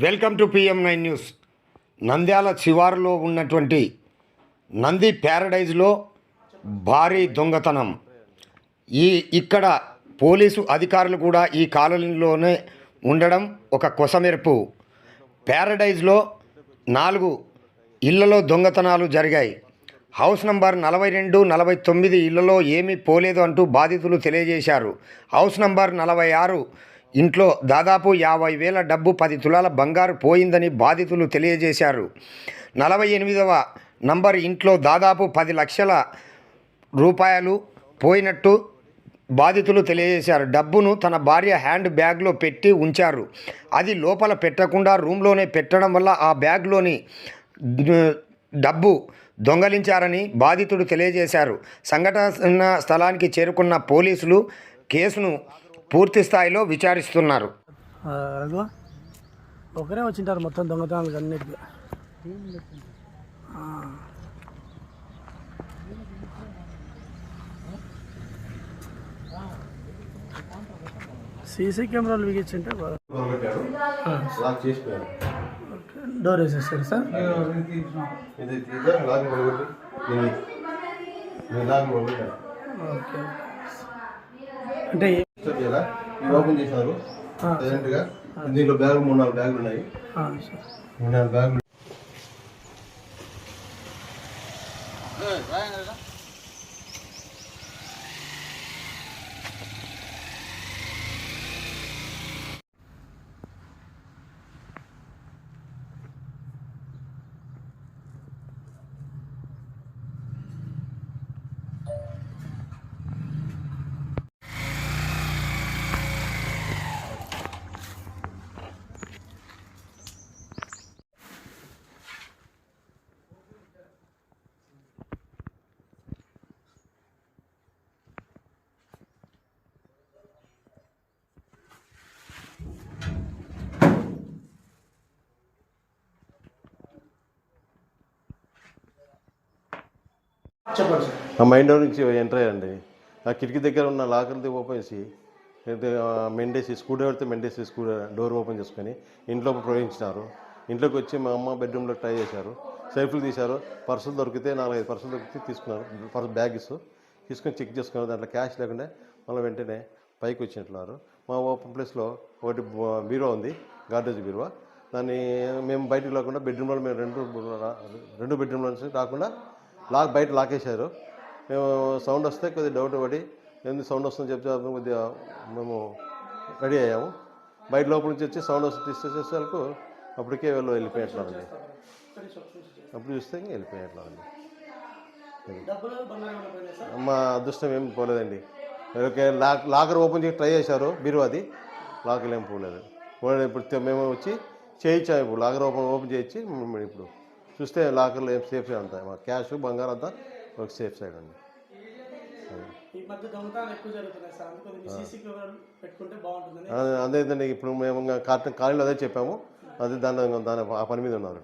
Welcome to PM9 news. Nandyal శివారులో ఉన్నటువంటి నంది ప్యారడైజ్లో భారీ దొంగతనం. ఇక్కడ పోలీసు అధికారులు కూడా ఈ కాలనీలోనే ఉండడం ఒక కొసమెరుపు. ప్యారడైజ్లో 4 ఇళ్లలో దొంగతనాలు జరిగాయి. హౌస్ నంబర్ 42, 49 ఇళ్లలో ఏమీ పోలేదు అంటూ బాధితులు తెలియజేశారు. హౌస్ నంబర్ 46 ఇంట్లో దాదాపు 50,000 డబ్బు, 10 తులాల బంగారు పోయిందని బాధితులు తెలియజేశారు. 48వ నంబర్ ఇంట్లో దాదాపు 10 లక్షల రూపాయలు పోయినట్టు బాధితులు తెలియజేశారు. డబ్బును తన భార్య హ్యాండ్ బ్యాగ్లో పెట్టి ఉంచారు. అది లోపల పెట్టకుండా రూమ్లోనే పెట్టడం వల్ల ఆ బ్యాగ్లోని డబ్బు దొంగలించారని బాధితుడు తెలియజేశారు. సంఘటన స్థలానికి చేరుకున్న పోలీసులు కేసును పూర్తి స్థాయిలో విచారిస్తున్నారు. ఒకరే వచ్చింటారు మొత్తం దొంగతనాలకు అన్నిటికీ. సీసీ కెమెరాలు బిగించింటే డోర్ వేసేస్తారు సార్. ఓకే, అంటే ఓపెన్ చేశారు. దీంట్లో బ్యాగులు 3-4 బ్యాగులు ఉన్నాయి. 3-4 బ్యాగులు. మైండ్ నుంచి ఎంటర్ అయ్యండి. ఆ కిటికీ దగ్గర ఉన్న లాకర్ది ఓపెన్ చేసి మెండేసి స్క్రూ డ్రైవర్తో మెండేసి డోర్ ఓపెన్ చేసుకొని ఇంట్లోకి ప్రవేశించినారు. ఇంట్లోకి వచ్చి మా అమ్మ బెడ్రూమ్లో ట్రై చేశారు. సెల్ఫ్లు తీశారు. పర్సులు దొరికితే 4-5 పర్సులు దొరికితే తీసుకున్నారు. బ్యాగ్స్ తీసుకొని చెక్ చేసుకున్నారు. దాంట్లో క్యాష్ లేకుండా మళ్ళీ వెంటనే పైకి వచ్చినట్లున్నారు. మా ఓపెన్ ప్లేస్లో ఒకటి బీరువా ఉంది, గార్డేజ్ బీరువా. దాన్ని మేము బయటకు రాకుండా బెడ్రూమ్లో మేము రెండు బెడ్రూమ్లో నుంచి రాకుండా బయట లాకేశారు. మేము సౌండ్ వస్తే కొద్దిగా డౌట్ పడి ఎందుకు సౌండ్ వస్తుందని చెప్తే కొద్దిగా మేము రెడీ అయ్యాము. బయట లోపల నుంచి వచ్చి సౌండ్ వస్తే తీసేసేసరికి అప్పటికే వెళ్ళిపోయేట్లాండి. అప్పుడు చూస్తే ఇంకా వెళ్ళిపోయేట్లాండి. మా అదృష్టం ఏం పోలేదండి. లాకర్ ఓపెన్ చేసి ట్రై చేశారు, బీరువాది లాకర్లు ఏం పోలేదు. ఇప్పుడు మేము వచ్చి చేయించాము. ఇప్పుడు లాకర్ ఓపెన్ చేయించి ఇప్పుడు చూస్తే లాకర్లో ఏం సేఫ్ సైడ్ అంతా మా క్యాష్ బంగారం అంతా ఒక సేఫ్ సైడ్ అండి. అదేదండి. ఇప్పుడు మేము కాలనీలో అదే చెప్పాము. అదే దాని ఆ పని మీద ఉన్నారు.